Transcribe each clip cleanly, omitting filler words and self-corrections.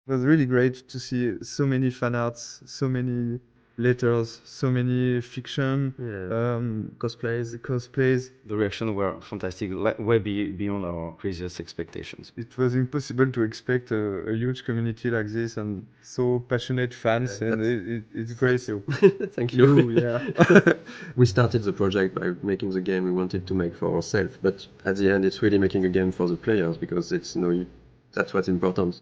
It was really great to see so many fan arts, so many letters, so many fiction, cosplays. The reactions were fantastic, beyond our previous expectations. It was impossible to expect a huge community like this and so passionate fans, and it's great. Thank you. Yeah. We started the project by making the game we wanted to make for ourselves, but at the end it's really making a game for the players because it's that's what's important.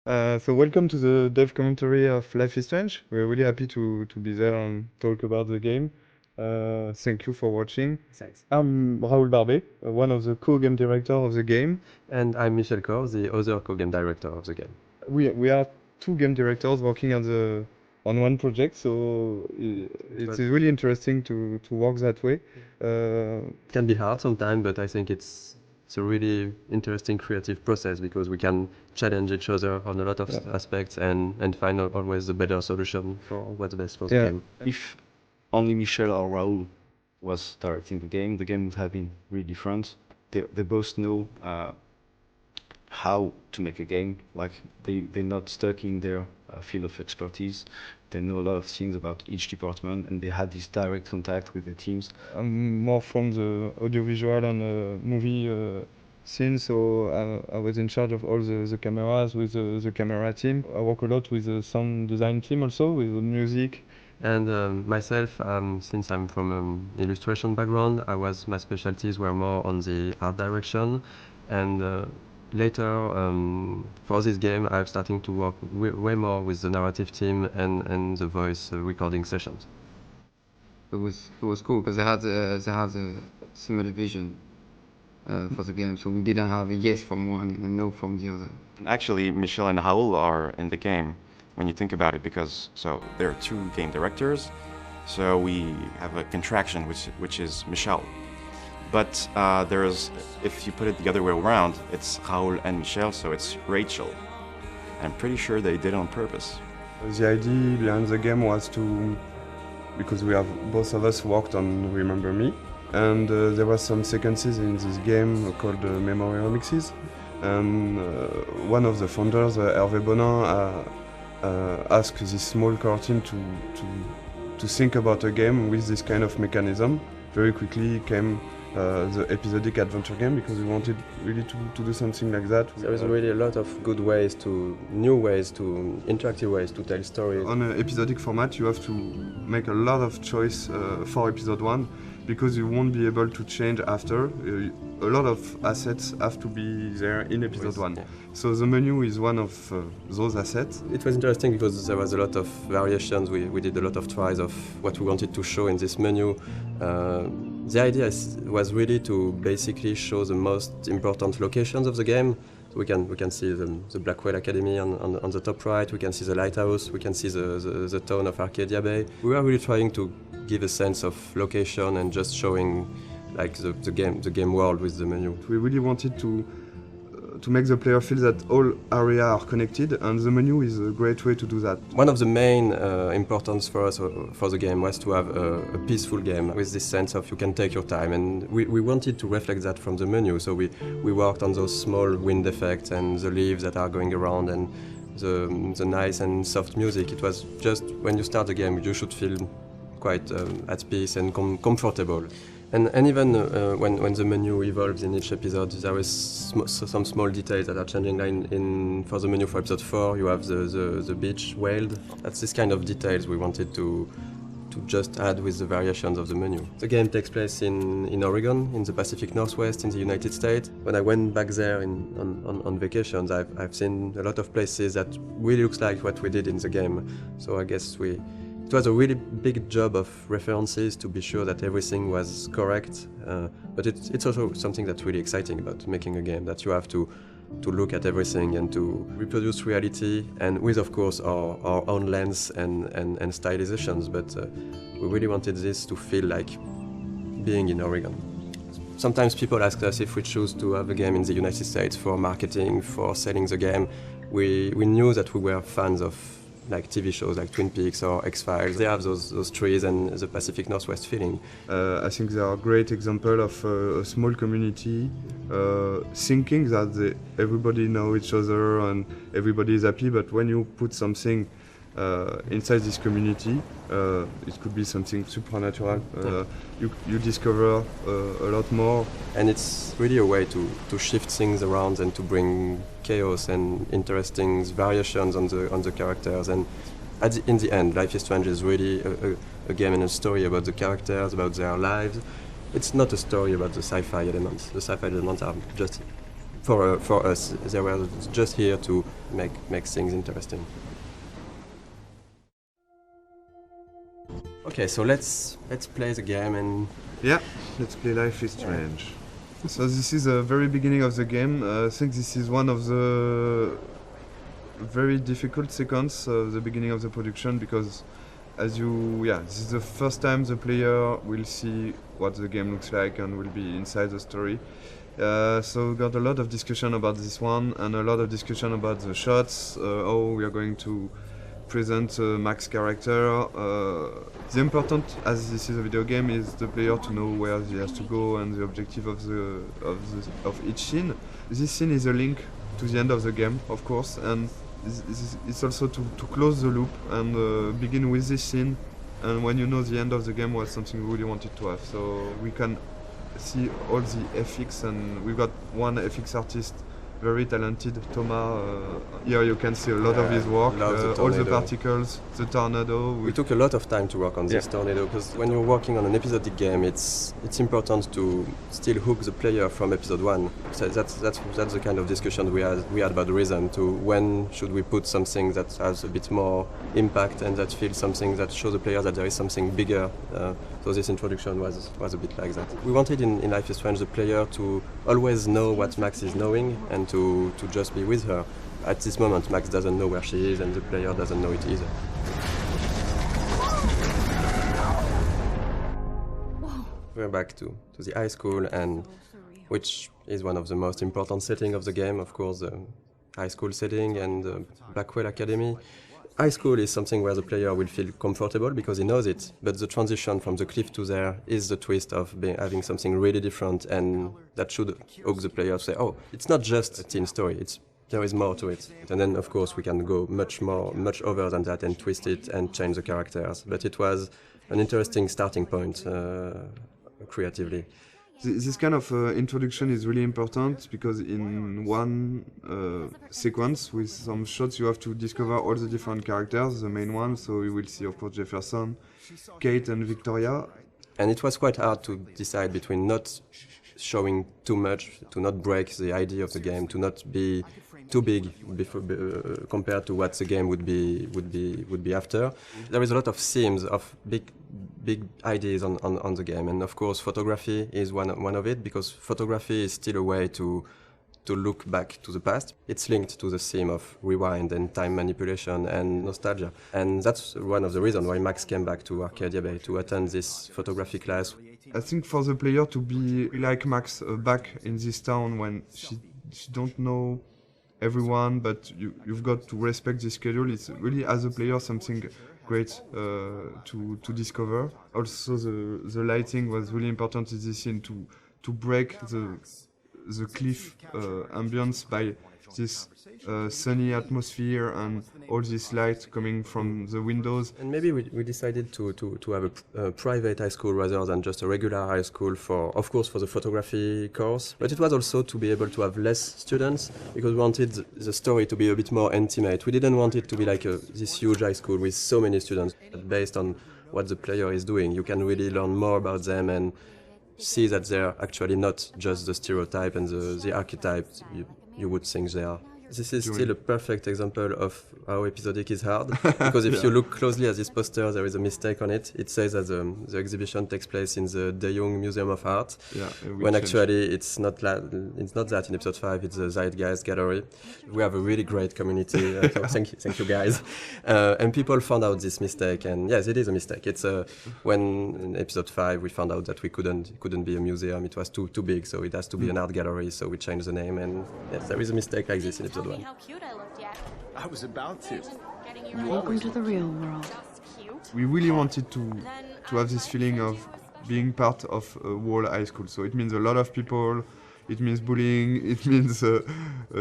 So welcome to the dev commentary of Life is Strange. We're really happy to be there and talk about the game. Thank you for watching. Thanks. I'm Raoul Barbet, one of the co-game director of the game. And I'm Michel Kor, the other co-game director of the game. We are two game directors working on one project, so it's really interesting to work that way. It can be hard sometimes, but I think it's a really interesting creative process because we can challenge each other on a lot of aspects and find always the better solution for what's best for the game. If only Michel or Raoul was directing the game would have been really different. They both know how to make a game. Like they're not stuck in their field of expertise. They know a lot of things about each department, and they had this direct contact with the teams. I'm more from the audiovisual and movie scene, so I was in charge of all the cameras with the camera team. I work a lot with the sound design team also, with the music. And myself, since I'm from an illustration background, my specialties were more on the art direction, and later, for this game, I'm starting to work way more with the narrative team and the voice recording sessions. It was cool because they had a similar vision for the game, so we didn't have a yes from one and no from the other. Actually, Michel and Raoul are in the game when you think about it, because there are two game directors, so we have a contraction which is Michel. But if you put it the other way around, it's Raoul and Michel, so it's Rachel. I'm pretty sure they did it on purpose. The idea behind the game was because both of us worked on Remember Me, and there were some sequences in this game called Memory Remixes, and one of the founders, Hervé Bonin, asked this small core team to think about a game with this kind of mechanism. Very quickly came the episodic adventure game, because we wanted really to do something like that. There is really a lot of good interactive ways to tell stories. On an episodic format, you have to make a lot of choice for episode 1, because you won't be able to change after. A lot of assets have to be there in episode 1. Yeah. So the menu is one of those assets. It was interesting because there was a lot of variations. We did a lot of tries of what we wanted to show in this menu. The idea was really to basically show the most important locations of the game. So we can see the Blackwell Academy on the top right, we can see the lighthouse, we can see the town of Arcadia Bay. We were really trying to give a sense of location and just showing like the game world with the menu. We really wanted to make the player feel that all areas are connected, and the menu is a great way to do that. One of the main importance for us for the game was to have a peaceful game with this sense of you can take your time, and we wanted to reflect that from the menu, so we worked on those small wind effects and the leaves that are going around and the nice and soft music. It was just when you start the game you should feel quite at peace and comfortable. And even when the menu evolves in each episode, there is some small details that are changing. Like for the menu for episode 4, you have the beach whaled. That's this kind of details we wanted to just add with the variations of the menu. The game takes place in Oregon, in the Pacific Northwest, in the United States. When I went back there on vacations, I've seen a lot of places that really looks like what we did in the game. So I guess it was a really big job of references to be sure that everything was correct, but it's also something that's really exciting about making a game, that you have to look at everything and to reproduce reality, and with, of course, our own lens and stylizations, but we really wanted this to feel like being in Oregon. Sometimes people ask us if we choose to have a game in the United States for marketing, for selling the game. We knew that we were fans of like TV shows like Twin Peaks or X-Files. They have those trees and the Pacific Northwest feeling. I think they are a great example of a small community thinking that everybody know each other and everybody is happy, but when you put something inside this community, it could be something supernatural. You discover a lot more. And it's really a way to shift things around and to bring chaos and interesting variations on the characters. And in the end, Life is Strange is really a game and a story about the characters, about their lives. It's not a story about the sci-fi elements. The sci-fi elements are just, for us, they were just here to make things interesting. Okay, so let's play the game and... Yeah, let's play Life is Strange. So this is the very beginning of the game. I think this is one of the very difficult sequences of the beginning of the production, because this is the first time the player will see what the game looks like and will be inside the story. So we got a lot of discussion about this one and a lot of discussion about the shots, how we are going to present Max's character. The important, as this is a video game, is the player to know where he has to go and the objective of each scene. This scene is a link to the end of the game, of course, and it's also to close the loop and begin with this scene. And when you know the end of the game was something we really wanted to have, so we can see all the FX, and we've got one FX artist, very talented, Thomas. Here you can see a lot of his work, all the particles, the tornado. We took a lot of time to work on this tornado, because when you're working on an episodic game, it's important to still hook the player from episode 1. So that's the kind of discussion we had about the rhythm, to when should we put something that has a bit more impact and that feels something that shows the player that there is something bigger. So this introduction was a bit like that. We wanted in Life is Strange the player to always know what Max is knowing and to just be with her. At this moment, Max doesn't know where she is and the player doesn't know it either. We're back to the high school, and which is one of the most important settings of the game, of course, the high school setting and the Blackwell Academy. High school is something where the player will feel comfortable because he knows it, but the transition from the cliff to there is the twist of having something really different, and that should hook the player to say, oh, it's not just a teen story, there is more to it. And then, of course, we can go much over than that and twist it and change the characters. But it was an interesting starting point creatively. This kind of introduction is really important, because in one sequence with some shots you have to discover all the different characters, the main ones, so you will see of course Jefferson, Kate and Victoria. And it was quite hard to decide between not showing too much, to not break the idea of the game, to not be too big compared to what the game would be after. There is a lot of themes of big ideas on the game, and of course photography is one of it, because photography is still a way to look back to the past. It's linked to the theme of rewind and time manipulation and nostalgia, and that's one of the reasons why Max came back to Arcadia Bay to attend this photography class. I think for the player to be like Max back in this town when she don't know everyone, but you've got to respect the schedule. It's really, as a player, something great to discover. Also, the lighting was really important in this scene to break the cliff ambience by this sunny atmosphere and all this light coming from the windows. And maybe we decided to have a private high school rather than just a regular high school of course for the photography course, but it was also to be able to have less students, because we wanted the story to be a bit more intimate. We didn't want it to be like this huge high school with so many students. But based on what the player is doing, you can really learn more about them and see that they're actually not just the stereotype and the archetype you would think they are. This is still a perfect example of how episodic is hard, because if you look closely at this poster, there is a mistake on it. It says that the exhibition takes place in the De Young Museum of Art, when actually it's not that in episode 5, it's the Zeitgeist Gallery. We have a really great community, so thank you guys. And people found out this mistake, and yes, it is a mistake. It's when in episode 5 we found out that we couldn't be a museum, it was too big, so it has to be an art gallery, so we changed the name, and yes, there is a mistake like this in episode 1. How cute I looked yet. I was about to. Welcome to the real world. We really wanted to have this feeling of being part of a whole high school. So it means a lot of people, it means bullying, it means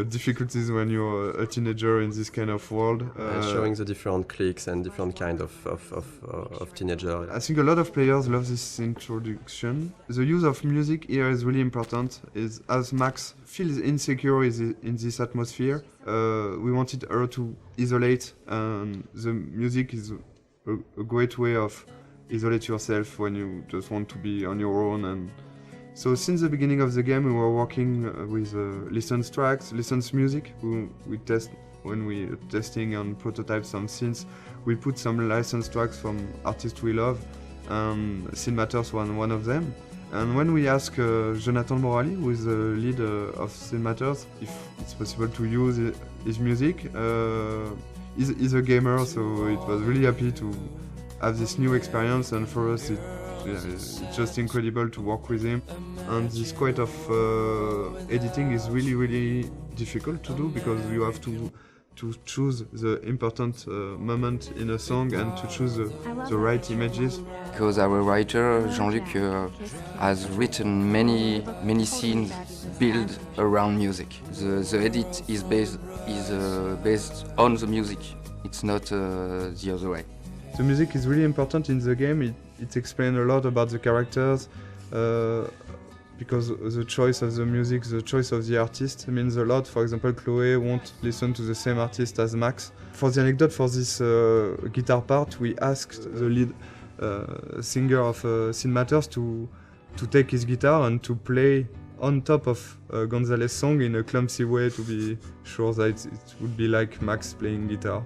difficulties when you're a teenager in this kind of world. Showing the different cliques and different kind of teenager. I think a lot of players love this introduction. The use of music here is really important. Is as Max feels insecure in this atmosphere, we wanted her to isolate, and the music is a great way of isolate yourself when you just want to be on your own. And so since the beginning of the game we were working with licensed tracks, licensed music. We test when we are testing and prototype some scenes, we put some licensed tracks from artists we love, and Scene Matters was one of them. And when we asked Jonathan Morali, who is the lead of Scene Matters, if it's possible to use his music, he's a gamer, so it was really happy to have this new experience, and for us it's just incredible to work with him. And this kind of editing is really, really difficult to do, because you have to choose the important moment in a song and to choose the right images. Because our writer, Jean-Luc, has written many scenes built around music. The edit is based on the music. It's not the other way. The music is really important in the game. It explains a lot about the characters, because the choice of the music, the choice of the artist means a lot. For example, Chloe won't listen to the same artist as Max. For the anecdote, for this guitar part, we asked the lead singer of Scene Matters to take his guitar and to play on top of Gonzalez's song in a clumsy way, to be sure that it would be like Max playing guitar.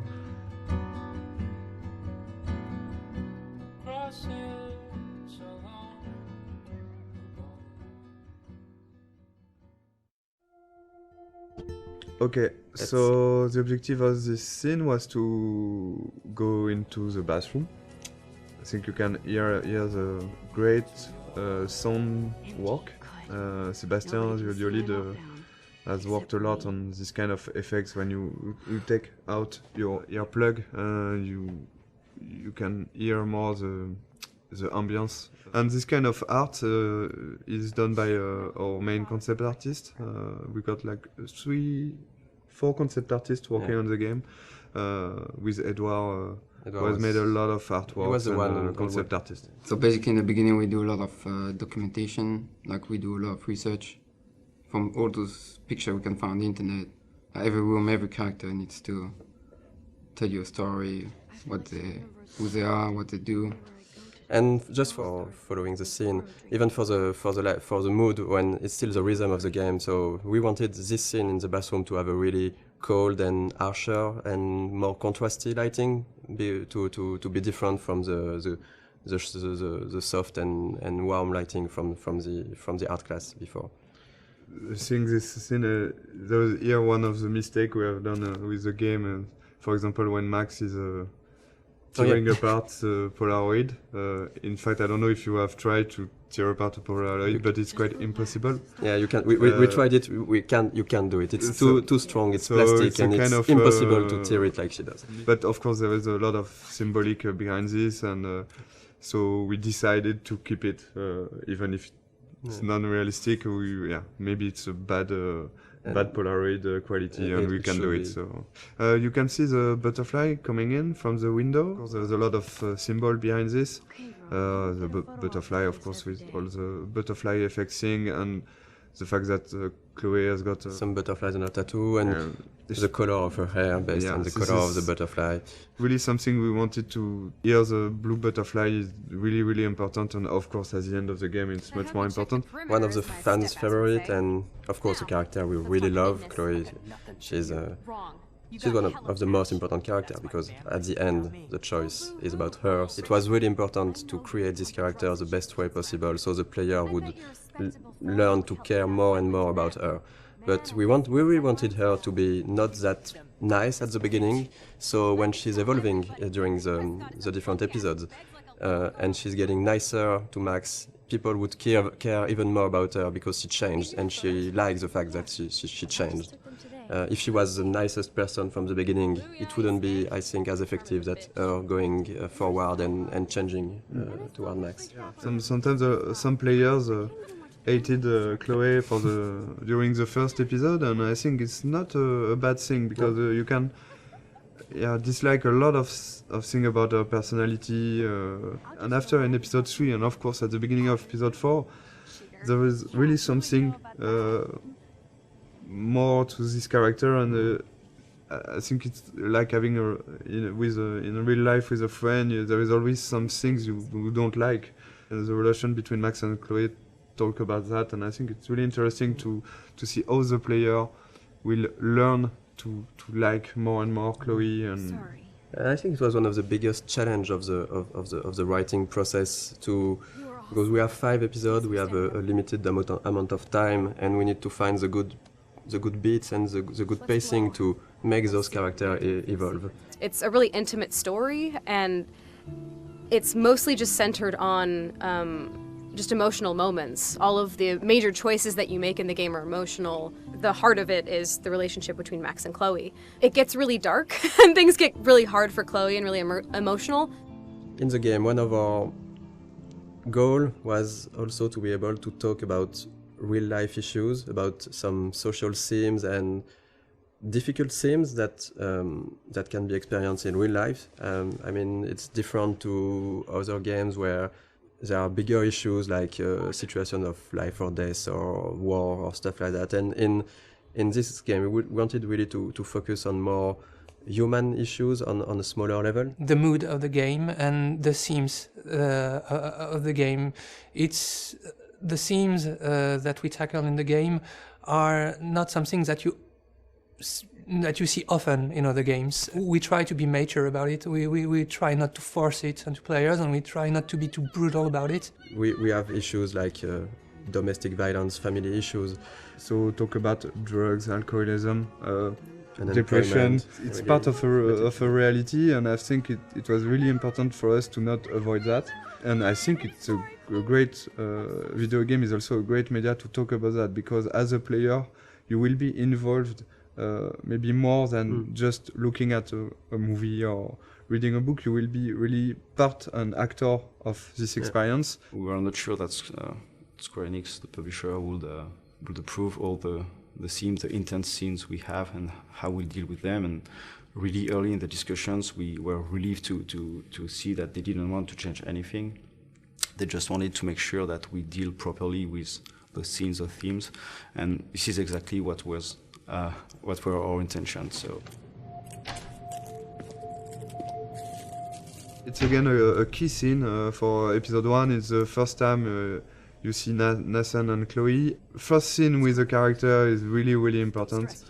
Okay, so the objective of this scene was to go into the bathroom. I think you can hear the great sound work. Sebastian, the audio lead, has worked a lot on this kind of effects. When you take out your earplug, you can hear more the ambience. And this kind of art is done by our main concept artist. We got like 4 concept artists working on the game. With Edouard, who has made a lot of artwork. He was the one concept artist. So basically in the beginning we do a lot of documentation, like we do a lot of research. From all those pictures we can find on the internet, every room, every character needs to tell you a story, who they are, what they do. And just for following the scene, even for the mood, when it's still the rhythm of the game. So we wanted this scene in the bathroom to have a really cold and harsher and more contrasty lighting, to be different from the soft and warm lighting from the art class before. I think this scene, that was here one of the mistakes we have done with the game. For example, when Max is tearing apart the Polaroid. In fact, I don't know if you have tried to tear apart a Polaroid, but it's quite impossible. Yeah, you can. We tried it. You can't do it. It's too strong. It's plastic, and it's impossible to tear it like she does. But of course, there is a lot of symbolic behind this, and so we decided to keep it, even if it's non-realistic. Maybe it's a bad Polaroid quality, and we can do it. So you can see the butterfly coming in from the window. Of course, there's a lot of symbol behind this. The butterfly, of course, with all the butterfly effects thing, and the fact that Chloe has got some butterflies on her tattoo, and the color of her hair based on the color of the butterfly. Really something we wanted to hear. The blue butterfly is really, really important, and of course at the end of the game it's much more important. One of the fans' favorite, and of course a character we really love, Chloe. She's one of the most important characters, because at the end the choice is about her. It was really important to create this character the best way possible, so the player would learn to care more and more about her. But we really wanted her to be not that nice at the beginning, so when she's evolving during the different episodes, and she's getting nicer to Max, people would care even more about her because she changed, and she likes the fact that she changed. If she was the nicest person from the beginning, it wouldn't be, I think, as effective that her going forward and changing toward Max. Sometimes some players hated Chloe during the first episode, and I think it's not a bad thing because you can dislike a lot of things about her personality. And after in episode 3, and of course at the beginning of episode 4, there is really something more to this character, and I think it's like having in real life with a friend. There is always some things you don't like. And the relation between Max and Chloe talk about that, and I think it's really interesting to see how the player will learn to like more and more Chloe. And I think it was one of the biggest challenge of the writing process because we have 5 episodes, we have a limited amount of time, and we need to find the good beats and the good pacing to make those characters evolve. It's a really intimate story, and it's mostly just centered on just emotional moments. All of the major choices that you make in the game are emotional. The heart of it is the relationship between Max and Chloe. It gets really dark, and things get really hard for Chloe and really emotional. In the game, one of our goals was also to be able to talk about real-life issues, about some social themes and difficult themes that can be experienced in real life. I mean, it's different to other games where there are bigger issues like situation of life or death or war or stuff like that. And in this game, we wanted really to focus on more human issues on a smaller level. The mood of the game and the themes of the game. It's the themes that we tackle in the game are not something that you see often in other games. We try to be mature about it. We try not to force it onto players, and we try not to be too brutal about it. We have issues like domestic violence, family issues. So talk about drugs, alcoholism, and depression. It's part of a reality, and I think it was really important for us to not avoid that. And I think it's a great video game is also a great media to talk about that, because as a player you will be involved maybe more than just looking at a movie or reading a book. You will be really part and actor of this experience. We were not sure that Square Enix, the publisher, would approve all the themes, the intense scenes we have, and how we deal with them. And really early in the discussions, we were relieved to see that they didn't want to change anything. They just wanted to make sure that we deal properly with the scenes or themes, and this is exactly what were our intentions. So it's again a key scene for episode 1. It's the first time you see Nathan and Chloe. First scene with the character is really, really important.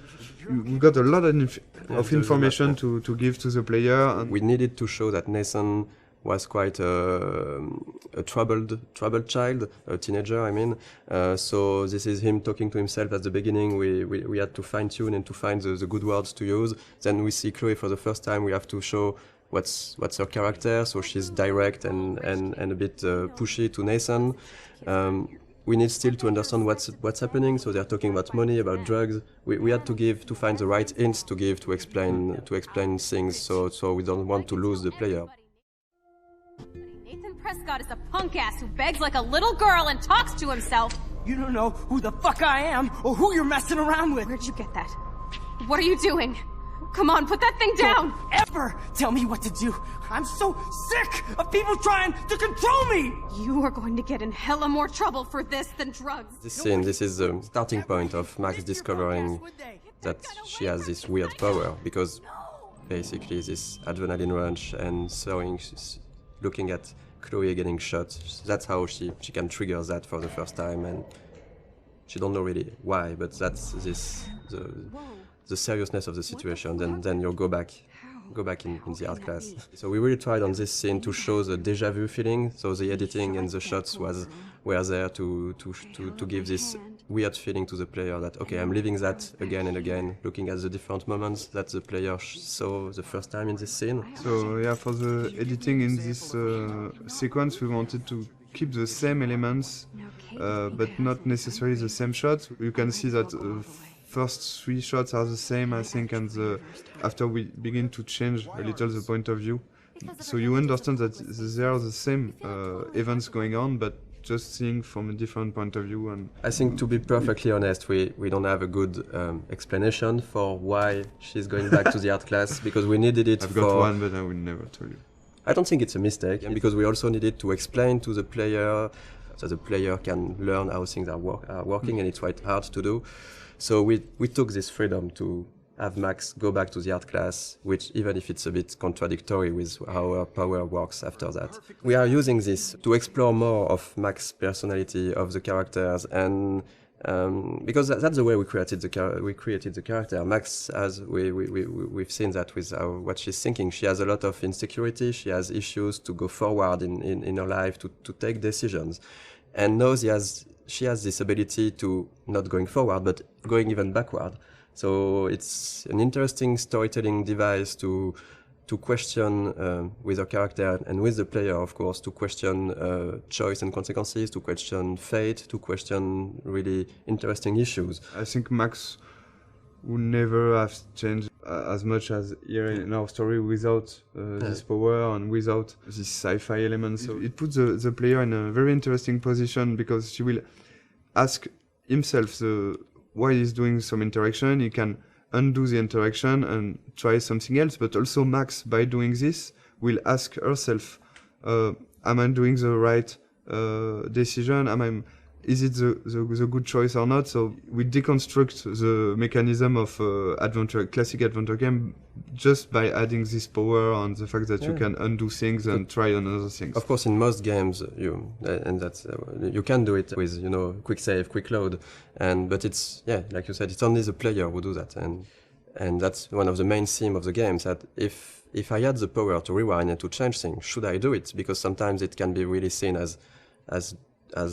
We got a lot of information to give to the player. And we needed to show that Nathan was quite a troubled child, a teenager, I mean. So this is him talking to himself at the beginning. We had to fine-tune and to find the good words to use. Then we see Chloe for the first time. We have to show what's her character, so she's direct and a bit pushy to Nathan. We need still to understand what's happening. So they're talking about money, about drugs. We had to find the right hints to give to explain things. So we don't want to lose the player. Nathan Prescott is a punk ass who begs like a little girl and talks to himself. You don't know who the fuck I am or who you're messing around with. Where'd you get that? What are you doing? Come on, put that thing down! Don't ever tell me what to do! I'm so sick of people trying to control me! You are going to get in hella more trouble for this than drugs. This is the starting point of Max discovering that she has this weird power, because basically this adrenaline rush and looking at Chloe getting shot, that's how she can trigger that for the first time, and she don't know really why, but that's the seriousness of the situation. Then you'll go back in the art class. So we really tried on this scene to show the deja vu feeling. So the editing and the shots were there to give this weird feeling to the player that, okay, I'm living that again and again, looking at the different moments that the player saw the first time in this scene. So yeah, for the editing in this sequence, we wanted to keep the same elements, but not necessarily the same shots. You can see that first 3 shots are the same, I think, and after we begin to change a little the point of view. So you understand that there are the same events going on, but just seeing from a different point of view. And I think, to be perfectly honest, we don't have a good explanation for why she's going back to the art class, because we needed it I've got one, but I will never tell you. I don't think it's a mistake, and because we also needed to explain to the player so the player can learn how things are working, and it's quite hard to do. So we took this freedom to have Max go back to the art class, which, even if it's a bit contradictory with how her power works after that. We are using this to explore more of Max's personality, of the characters, and because that's the way we created the character. Max, as we've seen that with what she's thinking, she has a lot of insecurity, she has issues to go forward in her life, to take decisions. And now she has this ability to not going forward, but going even backward. So it's an interesting storytelling device to question with her character and with the player, of course, to question choice and consequences, to question fate, to question really interesting issues. I think Max would never have changed as much as here in our story without this power and without this sci-fi element. So it puts the player in a very interesting position, because she will ask himself why he's doing some interaction. He can undo the interaction and try something else, but also Max, by doing this, will ask herself, am I doing the right decision? Is it the good choice or not? So we deconstruct the mechanism of classic adventure game just by adding this power and the fact that you can undo things and try another things. Of course, in most games, you can do it with quick save, quick load, but it's like you said, it's only the player who do that, and that's one of the main themes of the games. That if I had the power to rewind and to change things, should I do it? Because sometimes it can be really seen as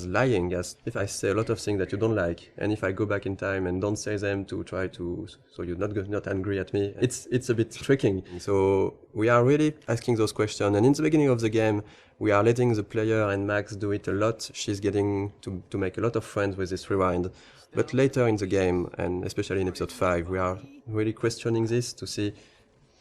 lying, as if I say a lot of things that you don't like, and if I go back in time and don't say them to try to, so you're not angry at me, it's a bit tricking. So we are really asking those questions, and in the beginning of the game, we are letting the player and Max do it a lot. She's getting to make a lot of friends with this rewind. But later in the game, and especially in episode 5, we are really questioning this to see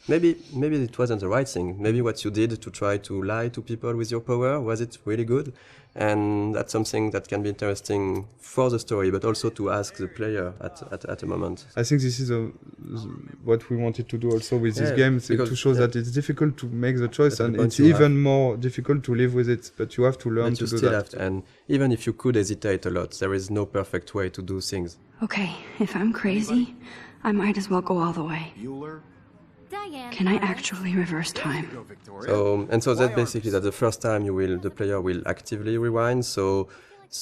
maybe it wasn't the right thing. Maybe what you did to try to lie to people with your power, was it really good? And that's something that can be interesting for the story, but also to ask the player at a moment. I think this is what we wanted to do also with this game, to show that it's difficult to make the choice, and it's even more difficult to live with it, but you have to learn to do that. And even if you could hesitate a lot, there is no perfect way to do things. Okay, if I'm crazy, I might as well go all the way. Can I actually reverse time? So that's basically that the first time the player will actively rewind. So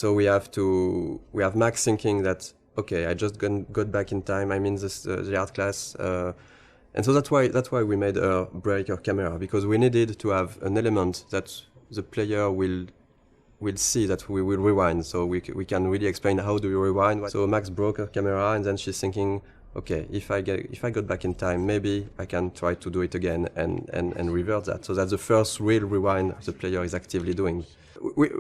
we have Max thinking that, okay, I just got back in time. I'm in the art class, and so that's why we made her break her camera, because we needed to have an element that the player will see that we will rewind. So we can really explain how do you rewind. So Max broke her camera, and then she's thinking, okay, if I got back in time, maybe I can try to do it again and revert that. So that's the first real rewind the player is actively doing.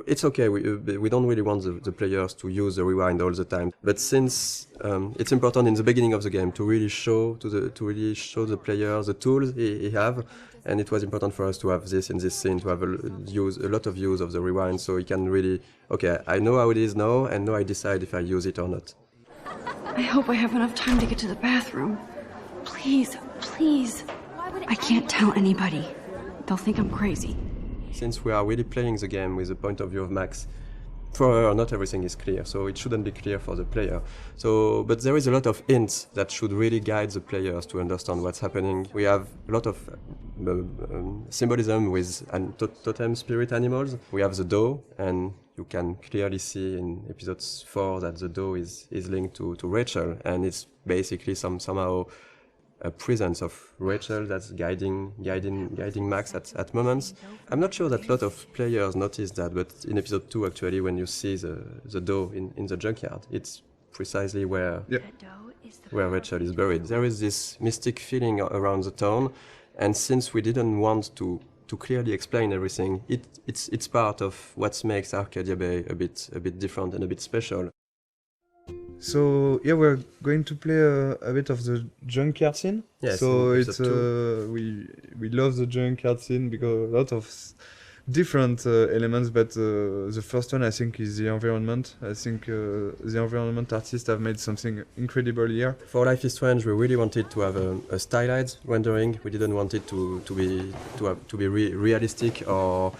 It's okay, we don't really want the players to use the rewind all the time. But since it's important in the beginning of the game to really show the player the tools he have, and it was important for us to have this in this scene, to have a lot of use of the rewind, so he can really, okay, I know how it is now, and now I decide if I use it or not. I hope I have enough time to get to the bathroom. Please, please. I can't tell anybody. They'll think I'm crazy. Since we are really playing the game with the point of view of Max, for her, not everything is clear, so it shouldn't be clear for the player. But there is a lot of hints that should really guide the players to understand what's happening. We have a lot of symbolism with totem spirit animals. We have the doe, and you can clearly see in episode 4 that the doe is linked to Rachel, and it's basically somehow a presence of Rachel that's guiding Max at moments. I'm not sure that a lot of players notice that, but in episode 2 actually, when you see the doe in the junkyard, it's precisely where Rachel is buried. There is this mystic feeling around the town, and since we didn't want to clearly explain everything, it's part of what makes Arcadia Bay a bit different and a bit special. So yeah, we're going to play a bit of the junkyard scene. Yes, so it's we love the junkyard scene because a lot of different elements, but the first one I think is the environment. I think the environment artists have made something incredible here. For Life is Strange, we really wanted to have a stylized rendering. We didn't want it to be realistic, or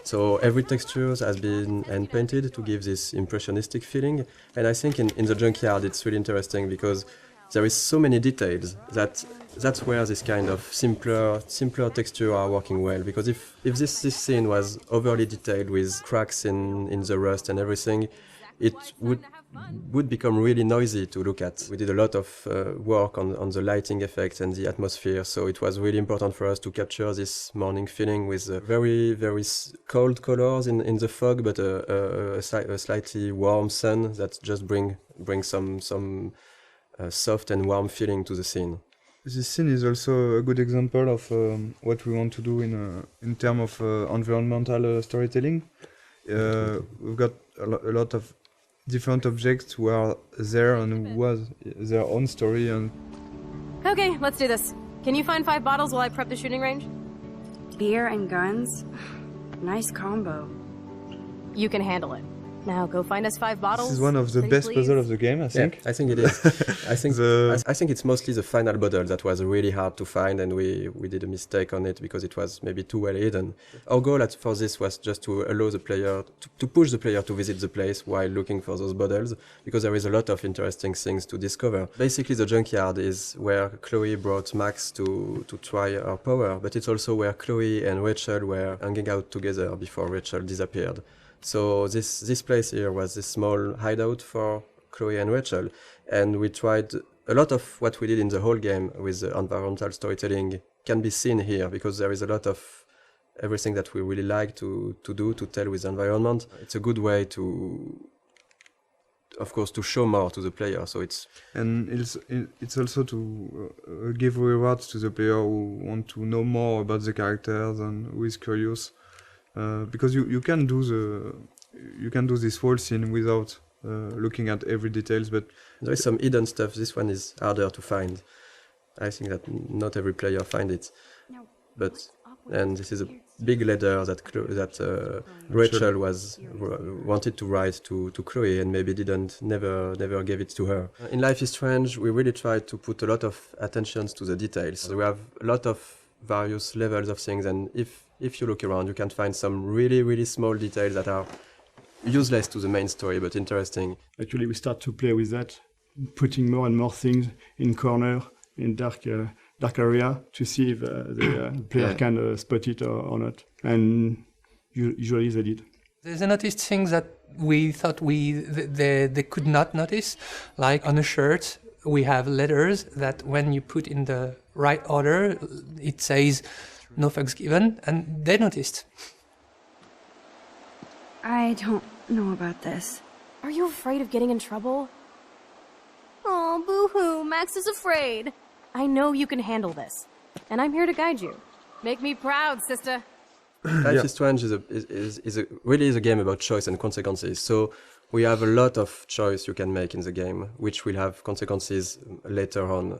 so every texture has been hand painted to give this impressionistic feeling. And I think in the junkyard it's really interesting because there is so many details that's where this kind of simpler texture are working well. Because if this scene was overly detailed with cracks in the rust and everything, it would become really noisy to look at. We did a lot of work on the lighting effects and the atmosphere, so it was really important for us to capture this morning feeling with very, very cold colors in the fog, but a slightly warm sun that just bring some soft and warm feeling to the scene. This scene is also a good example of what we want to do in terms of environmental storytelling. We've got a lot of different objects who are there and who has their own story. And Okay, let's do this. Can you find 5 bottles while I prep the shooting range? Beer and guns? Nice combo. You can handle it. Now go find us 5 bottles. This is one of the pretty best please. puzzles of the game, I think. Yeah, I think it is. I think it's mostly the final bottle that was really hard to find, and we did a mistake on it because it was maybe too well hidden. Our goal for this was just to allow the player to push the player to visit the place while looking for those bottles, because there is a lot of interesting things to discover. Basically, the junkyard is where Chloe brought Max to try her power, but it's also where Chloe and Rachel were hanging out together before Rachel disappeared. So this place here was this small hideout for Chloe and Rachel, and we tried a lot of what we did in the whole game with the environmental storytelling can be seen here, because there is a lot of everything that we really like to tell with the environment. It's a good way of course, to show more to the player. So it's also to give rewards to the player who want to know more about the characters and who is curious. Because you can do this whole scene without looking at every details, but there is some hidden stuff. This one is harder to find. I think that not every player find it, and this is a big letter that Rachel wanted to write to Chloe and maybe never gave it to her. In Life is Strange, we really tried to put a lot of attentions to the details. So we have a lot of various levels of things, and if you look around, you can find some really, really small details that are useless to the main story, but interesting. Actually, we start to play with that, putting more and more things in corner, in dark area, to see if the player can spot it or not. And usually they did. There's noticed things that we thought they could not notice, like on a shirt, we have letters that when you put in the right order, it says "No fucks given," and they noticed. I don't know about this. Are you afraid of getting in trouble? Oh, boo-hoo, Max is afraid. I know you can handle this, and I'm here to guide you. Make me proud, sister. Life is Strange really is a game about choice and consequences. So we have a lot of choice you can make in the game, which will have consequences later on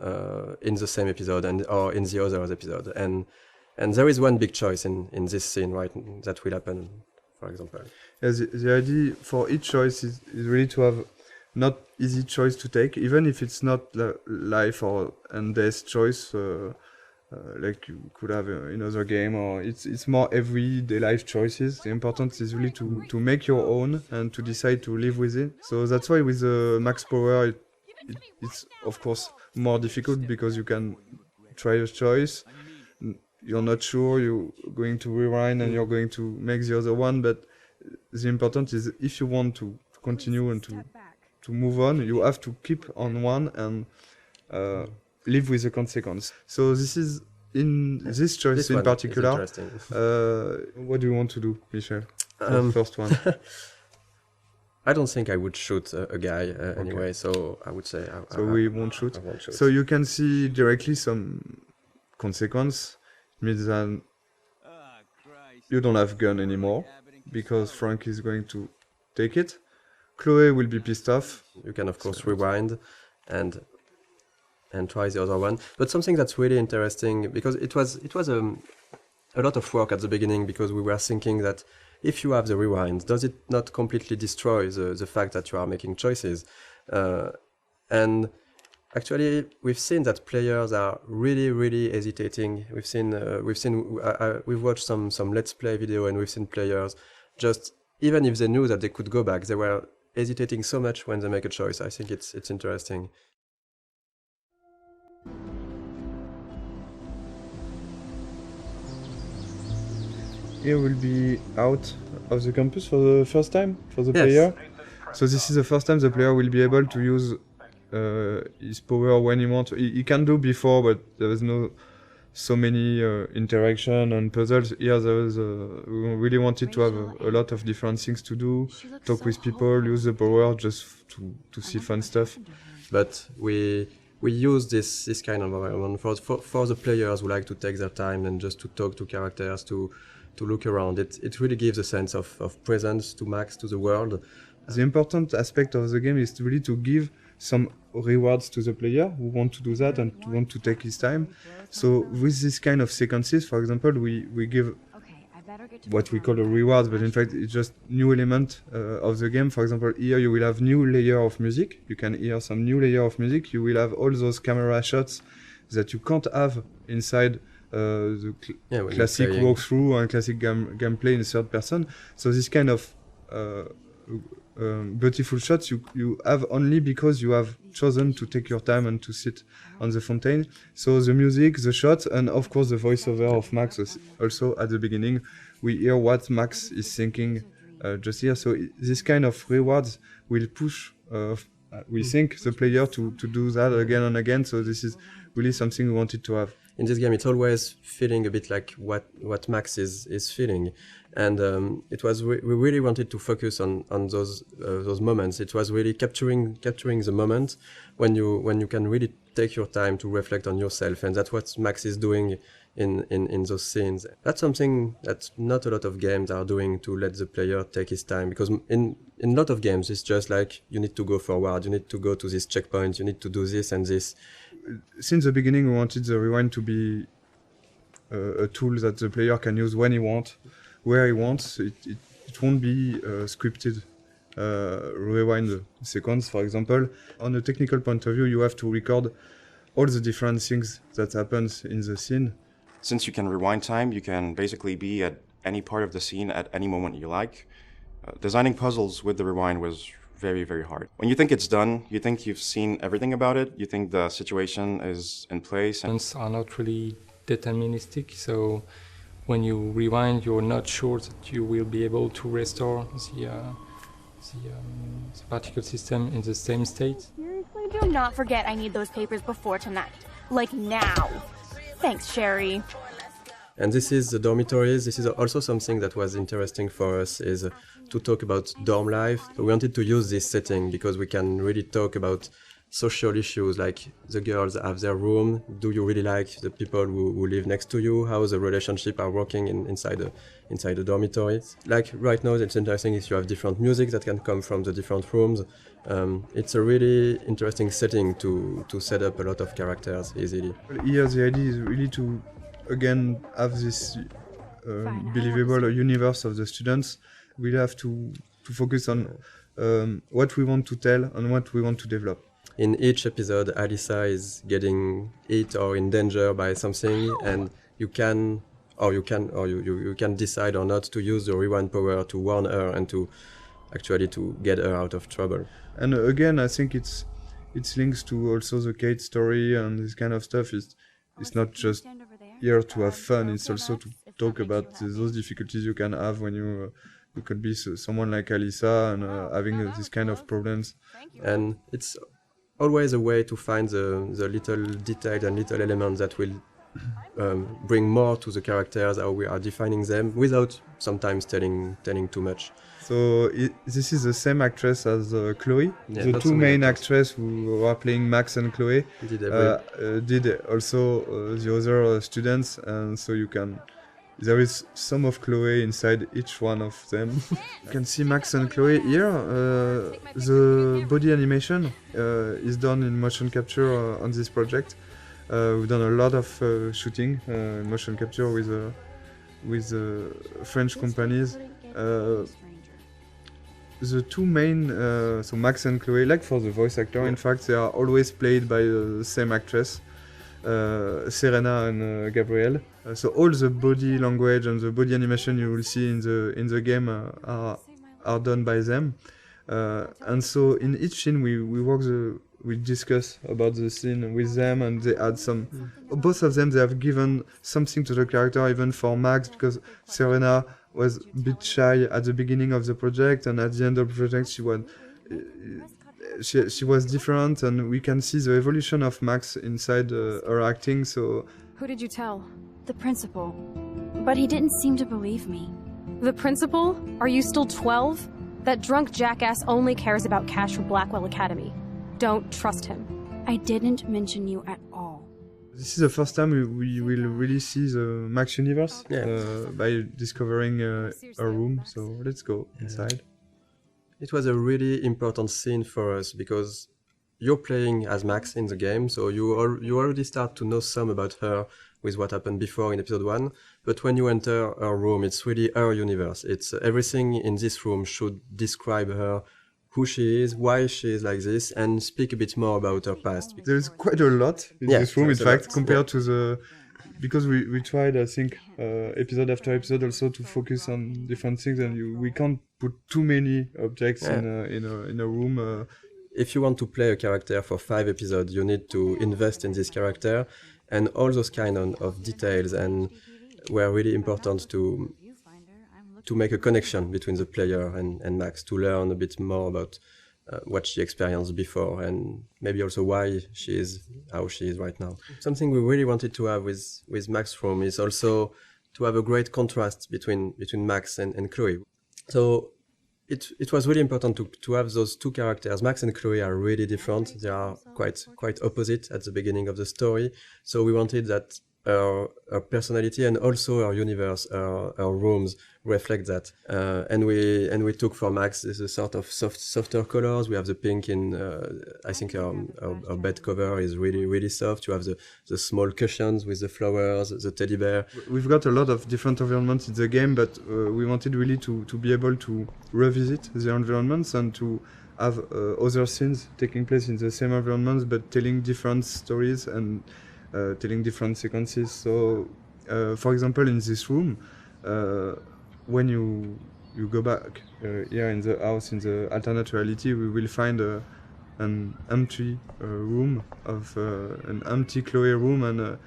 in the same episode or in the other episode. And there is one big choice in this scene, right, that will happen, for example. Yeah, the idea for each choice is really to have not easy choice to take, even if it's not life or and death choice, like you could have in other game, or it's more everyday life choices. The important is really to make your own and to decide to live with it. So that's why with max power, it's of course more difficult because you can try a choice. You're not sure, you're going to rewind and you're going to make the other one, but the important is if you want to continue and to move on, you have to keep on one and live with the consequence. So this is in this choice in particular. What do you want to do, Michel? The first one. I don't think I would shoot a guy anyway, so I would say... we won't shoot. I won't shoot. So you can see directly some consequence. It means that you don't have gun anymore, because Frank is going to take it. Chloe will be pissed off. You can, of course, rewind and try the other one. But something that's really interesting, because it was a lot of work at the beginning, because we were thinking that if you have the rewind, does it not completely destroy the fact that you are making choices? And actually, we've seen that players are really hesitating. We've watched some Let's Play video, and we've seen players just, even if they knew that they could go back, they were hesitating so much when they make a choice. I think it's interesting. Here we'll be out of the campus for the first time for the player. So this is the first time the player will be able to use his power when he wants. He can do before, but there was no so many interaction and puzzles. Here we really wanted to have a lot of different things to do, talk with people, use the power just to see fun stuff. But we use this kind of environment for the players who like to take their time and just to talk to characters, to look around. It really gives a sense of presence to Max, to the world. The important aspect of the game is really to give some rewards to the player who want to do that and want to take his time. So with this kind of sequences, for example, we give what we call a reward, but in fact it's just new element of the game. For example, here you will have new layer of music. You can hear some new layer of music. You will have all those camera shots that you can't have inside the classic walkthrough and classic gameplay in third person. So this kind of beautiful shots you have only because you have chosen to take your time and to sit on the fountain. So the music, the shots, and of course the voiceover of Max also at the beginning. We hear what Max is thinking just here. So this kind of rewards will push, we think, the player to do that again and again. So this is really something we wanted to have. In this game, it's always feeling a bit like what Max is feeling, and we really wanted to focus on those moments. It was really capturing the moment when you can really take your time to reflect on yourself, and that's what Max is doing in those scenes. That's something that not a lot of games are doing, to let the player take his time, because in a lot of games it's just like you need to go forward, you need to go to this checkpoint, you need to do this and this. Since the beginning we wanted the rewind to be a tool that the player can use when he wants, where he wants. It won't be scripted rewind sequence, for example. On a technical point of view, you have to record all the different things that happens in the scene. Since you can rewind time, you can basically be at any part of the scene at any moment you like. Designing puzzles with the rewind was very hard. When you think it's done, you think you've seen everything about it, you think the situation is in place. Ones are not really deterministic, so when you rewind, you're not sure that you will be able to restore the particle system in the same state. Seriously, do not forget I need those papers before tonight. Like now. Thanks, Sherry. And this is the dormitories. This is also something that was interesting for us, is to talk about dorm life. We wanted to use this setting because we can really talk about social issues, like the girls have their room. Do you really like the people who live next to you? How the relationship are working inside the dormitories? Like right now, it's interesting if you have different music that can come from the different rooms. It's a really interesting setting to set up a lot of characters easily. Here the idea is really to again have this believable universe of the students. We have to focus on what we want to tell and what we want to develop. In each episode, Alyssa is getting hit or in danger by something, and you can decide or not to use the rewind power to warn her and to get her out of trouble. And again, I think it's links to also the Kate story and this kind of stuff. It's not just here to have fun. It's also to talk about those difficulties you can have when you could be someone like Alyssa and having this kind of problems. And it's always a way to find the little detail and little elements that will bring more to the characters, how we are defining them, without sometimes telling too much. So this is the same actress as Chloe. Yeah, The not two so many main actors. actresses who are playing Max and Chloe did also the other students, and so there is some of Chloe inside each one of them. You can see Max and Chloe here. The body animation is done in motion capture on this project. We've done a lot of shooting in motion capture with French companies. The two main, so Max and Chloe, like for the voice actor, in fact, they are always played by the same actress, Serena and Gabrielle. So all the body language and the body animation you will see in the game are done by them. And so in each scene we discuss about the scene with them, and they add some. Both of them, they have given something to the character, even for Max, because Serena was a bit shy at the beginning of the project, and at the end of the project she was different, and we can see the evolution of Max inside her acting. So Who did you tell? The principal. But he didn't seem to believe me. The principal? Are you still 12? That drunk jackass only cares about cash for Blackwell Academy. Don't trust him. I didn't mention you at all. this is the first time we will really see the Max universe by discovering a room. So let's go inside. It was a really important scene for us because you're playing as Max in the game, so you already start to know some about her with what happened before in episode 1. But when you enter her room, it's really her universe. It's everything in this room should describe her, who she is, why she is like this, and speak a bit more about her past. There's quite a lot in this room, in fact, compared to the... Because we tried, I think, episode after episode also to focus on different things, and we can't put too many objects in a room. If you want to play a character for 5 episodes, you need to invest in this character, and all those kind of details and were really important to make a connection between the player and Max, to learn a bit more about what she experienced before, and maybe also why she is how she is right now. Something we really wanted to have with Max's room is also to have a great contrast between Max and Chloe. So it was really important to have those two characters. Max and Chloe are really different. They are quite opposite at the beginning of the story. So we wanted that her personality and also her universe, her rooms reflect that. And we took for Max this sort of softer colors. We have the pink in, I think our bed cover is really soft. You have the small cushions with the flowers, the teddy bear. We've got a lot of different environments in the game, but we wanted really to be able to revisit the environments and to have other scenes taking place in the same environments, but telling different stories and telling different sequences. So, for example, in this room, when you go back here in the house, in the alternate reality, we will find an empty room of an empty Chloe room, and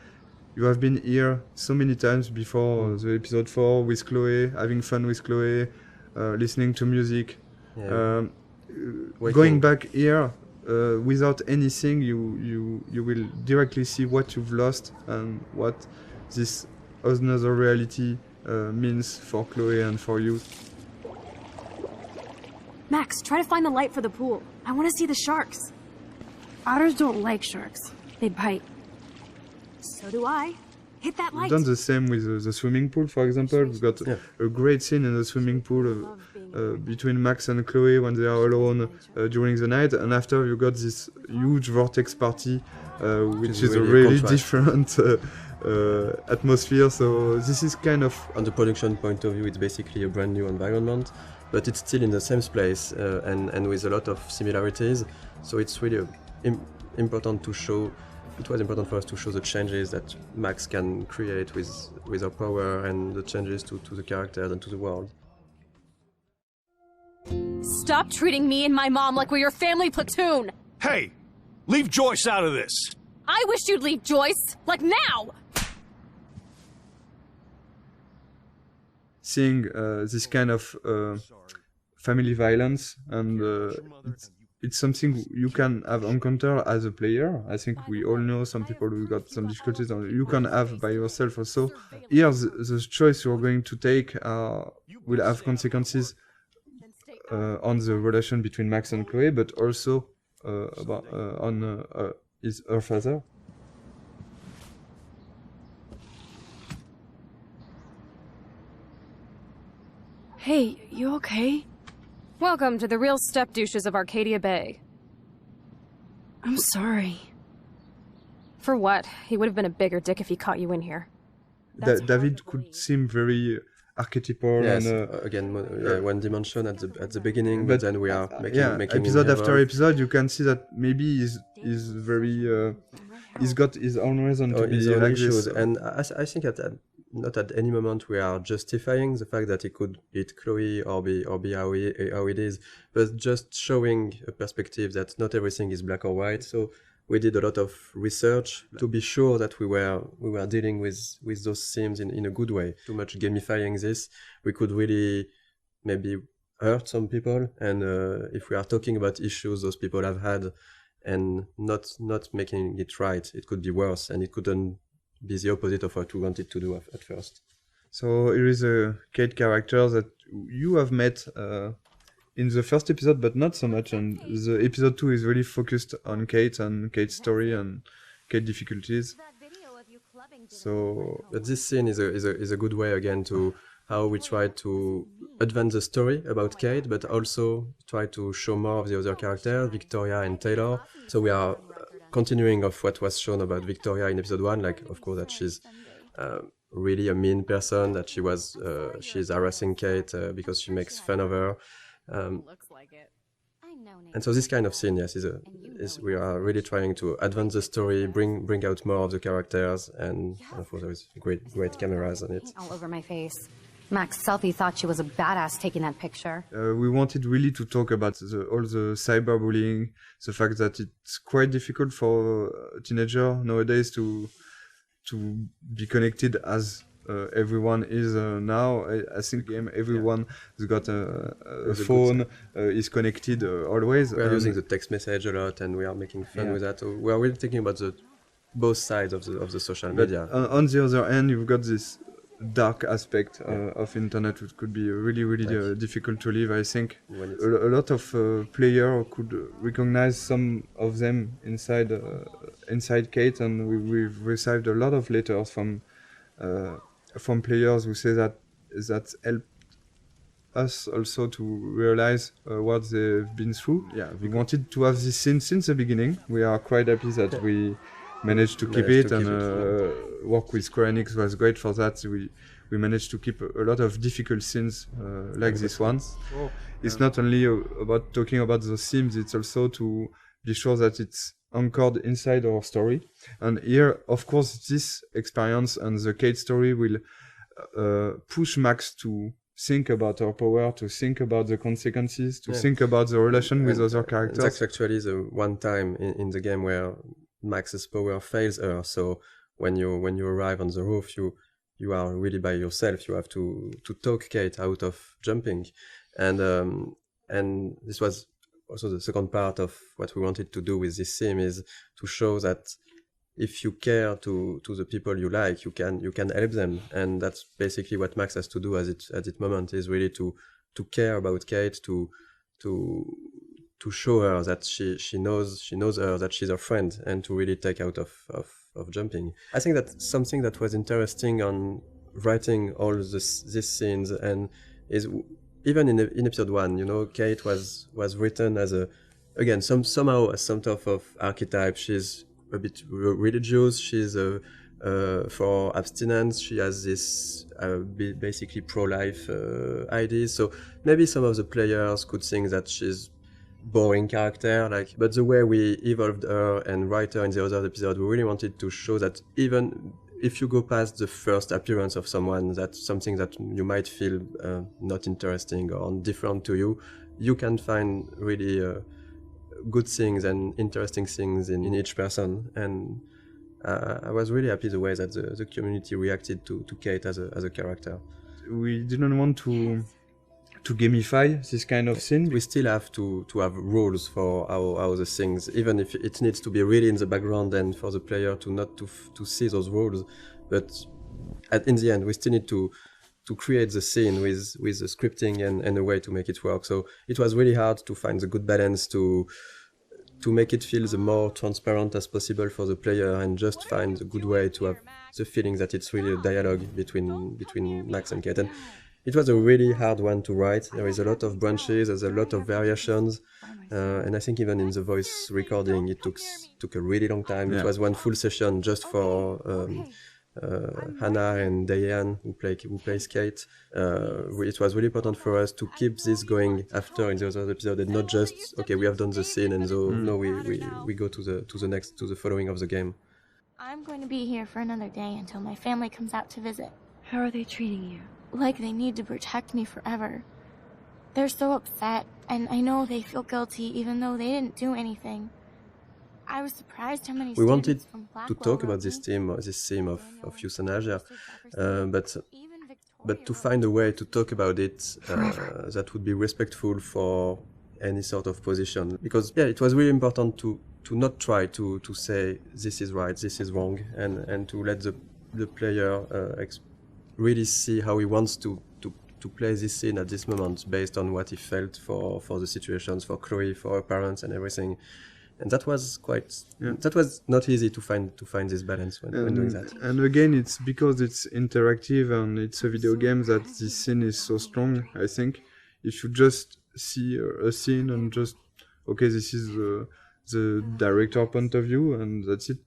you have been here so many times before the episode 4 with Chloe, having fun with Chloe, listening to music. Going back here without anything, you will directly see what you've lost and what this another reality means for Chloe and for you. Max, try to find the light for the pool. I want to see the sharks. Otters don't like sharks. They bite. So do I. Hit that light. We've done the same with the swimming pool, for example. We've got a great scene in the swimming pool between Max and Chloe when they are alone during the night, and after you got this huge vortex party, which is a really different atmosphere. So this is kind of... On the production point of view, it's basically a brand new environment, but it's still in the same place and with a lot of similarities. So it's really important to show. It was important for us to show the changes that Max can create with her power and the changes to the characters and to the world. Stop treating me and my mom like we're your family platoon! Hey! Leave Joyce out of this! I wish you'd leave Joyce! Like now! Seeing this kind of family violence, and it's something you can have encounter as a player. I think we all know some people who got some difficulties, and you can have by yourself also. Here, the choice you're going to take will have consequences on the relation between Max and Chloe, but also on her father. Hey, you okay? Welcome to the real step douches of Arcadia Bay. I'm sorry. For what? He would have been a bigger dick if he caught you in here. David could seem very archetypal. Yes, and again, one dimension at the beginning, but then we are making episode after episode, you can see that maybe he's very he's got his own reason to be like this. And I think not at any moment we are justifying the fact that he could hit Chloe or be how it is, but just showing a perspective that not everything is black or white. So we did a lot of research to be sure that we were dealing with those themes in a good way. Too much gamifying this, we could really maybe hurt some people. And if we are talking about issues those people have had and not making it right, it could be worse, and it couldn't be the opposite of what we wanted to do at first. So here is a Kate character that you have met in the first episode, but not so much. And the episode 2 is really focused on Kate and Kate's story and Kate's difficulties. So, but this scene is a good way again to how we try to advance the story about Kate, but also try to show more of the other characters, Victoria and Taylor. So we are continuing of what was shown about Victoria in episode 1, like of course that she's really a mean person, that she's harassing Kate because she makes fun of her. And so this kind of scene, yes, is we are really trying to advance the story, bring out more of the characters, and of course there is great cameras on it. All over my face. Max Selfie thought she was a badass taking that picture. We wanted really to talk about all the cyberbullying, the fact that it's quite difficult for a teenager nowadays to be connected as everyone is now. I think everyone has got a phone, is connected always. We are using the text message a lot, and we are making fun with that. We are really thinking about both sides of the social media. On the other hand, you've got this dark aspect of internet, which could be really difficult to live. I think a lot of players could recognize some of them inside Kate, and we've received a lot of letters from players who say that helped us also to realize what they've been through. Yeah, we wanted to have this scene since the beginning. We are quite happy that we managed to keep it, and work with Square Enix was great for that. We managed to keep a lot of difficult scenes like this one. It's not only about talking about those themes, it's also to be sure that it's anchored inside our story. And here, of course, this experience and the Kate story will push Max to think about her power, to think about the consequences, to think about the relation with other characters. That's actually the one time in the game where Max's power fails her. So when you arrive on the roof, you are really by yourself. You have to talk Kate out of jumping, and this was also the second part of what we wanted to do with this theme, is to show that if you care to the people you like, you can help them, and that's basically what Max has to do at this moment, is really to care about Kate, to show her that she knows her, that she's her friend, and to really take out of jumping. I think that something that was interesting on writing all these scenes, and is even in episode 1, Kate was written as somehow as some type of archetype. She's a bit religious. She's for abstinence. She has this basically pro-life ideas. So maybe some of the players could think that she's boring character, but the way we evolved her and write her in the other episode, we really wanted to show that even if you go past the first appearance of someone, that's something that you might feel not interesting or different to you, you can find really good things and interesting things in each person. And I was really happy the way that the community reacted to Kate as a character. We didn't want to to gamify this kind of scene. We still have to have rules for how the things, even if it needs to be really in the background and for the player to not to see those rules. But in the end, we still need to create the scene with the scripting and a way to make it work. So it was really hard to find the good balance to make it feel the more transparent as possible for the player and just find a good way to have the feeling that it's really a dialogue between Max and Kate. And it was a really hard one to write. There is a lot of branches, there's a lot of variations, and I think even in the voice recording it took a really long time. Yeah. It was one full session just for Hannah and Diane who plays Kate. It was really important for us to keep this going after in the other episode and not just okay, we have done the scene and so no, we go to the following of the game. I'm going to be here for another day until my family comes out to visit. How are they treating you? Like they need to protect me forever. They're so upset, and I know they feel guilty even though they didn't do anything. I was surprised how many we wanted from to talk about this theme of euthanasia, but to find a way to talk about it that would be respectful for any sort of position. Because it was really important to not try to say this is right, this is wrong, and to let the player really see how he wants to play this scene at this moment based on what he felt for the situations, for Chloe, for her parents and everything. And that was that was not easy to find this balance when doing that. And again, it's because it's interactive and it's a video game that this scene is so strong, I think. If you just see a scene and just, okay, this is the director point of view and that's it,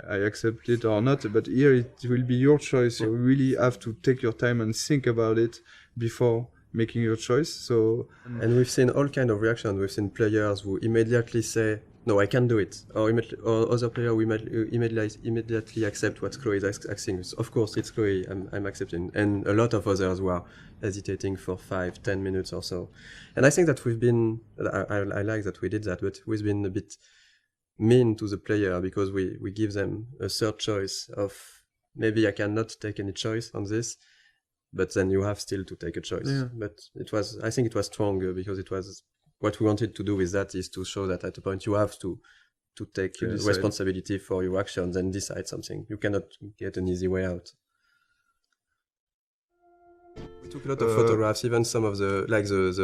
I accept it or not, but here it will be your choice. You really have to take your time and think about it before making your choice. So, and we've seen all kind of reactions. We've seen players who immediately say, no, I can't do it. Or other player who immediately accept what Chloe is asking. Of course, it's Chloe, I'm accepting. And a lot of others were hesitating for 5-10 minutes or so. And I think that we've been, I like that we did that, but we've been a bit mean to the player because we give them a third choice of maybe I cannot take any choice on this, but then you have still to take a choice. Yeah. But I think it was strong because it was, what we wanted to do with that is to show that at a point you have to take responsibility for your actions and decide something. You cannot get an easy way out. We took a lot of photographs, even some of the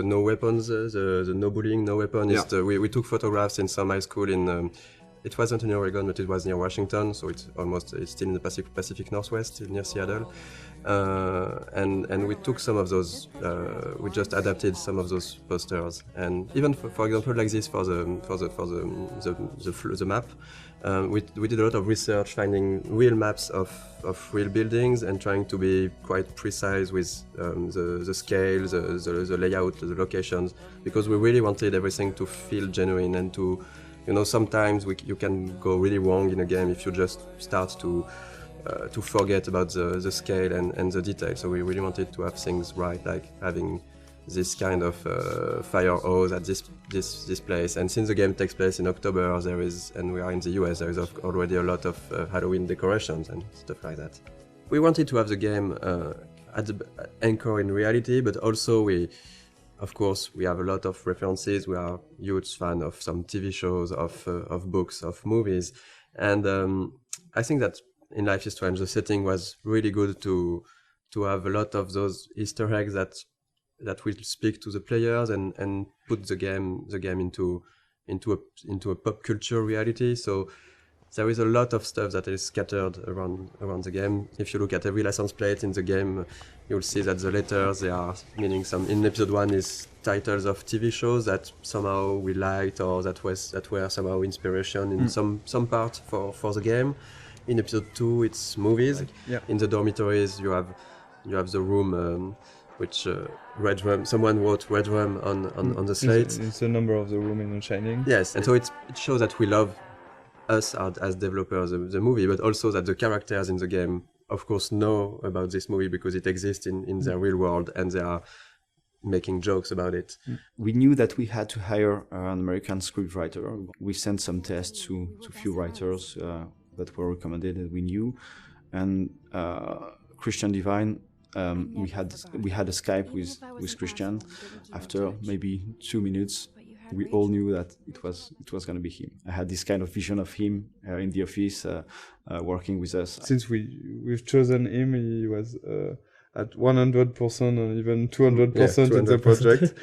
no weapons, the no bullying, no weapon. Yeah. We took photographs in some high school in, it wasn't in Oregon, but it was near Washington, so it's still in the Pacific Northwest, near Seattle. And we took some of those, we just adapted some of those posters. And even for example, like this for the map, we did a lot of research, finding real maps of real buildings and trying to be quite precise with the scale, the layout, the locations, because we really wanted everything to feel genuine and to, sometimes you can go really wrong in a game if you just start to forget about the scale and the detail. So we really wanted to have things right, like having this kind of fire hose at this place. And since the game takes place in October, and we are in the US, there is already a lot of Halloween decorations and stuff like that. We wanted to have the game at the anchor in reality, but also of course, we have a lot of references. We are huge fan of some TV shows, of books, of movies. And I think that in Life is Strange, the setting was really good to have a lot of those Easter eggs that will speak to the players and put the game into a pop culture reality. So there is a lot of stuff that is scattered around the game. If you look at every license plate in the game, you'll see that the letters, they are meaning some. In episode 1 is titles of TV shows that somehow we liked or that were somehow inspiration in some part for the game. In episode 2, it's movies. In the dormitories, you have the room which Red Rum. Someone wrote Red Rum on the slate. It's the number of the room in The Shining. Yes, and so it shows that we love us as developers the movie, but also that the characters in the game, of course, know about this movie because it exists in their real world and they are making jokes about it. We knew that we had to hire an American scriptwriter. We sent some tests to few writers that were recommended that we knew, and Christian Devine we had a Skype with Christian. After maybe 2 minutes, we all knew that it was going to be him. I had this kind of vision of him in the office, working with us. Since we've chosen him, he was at 100% and even 200% in the project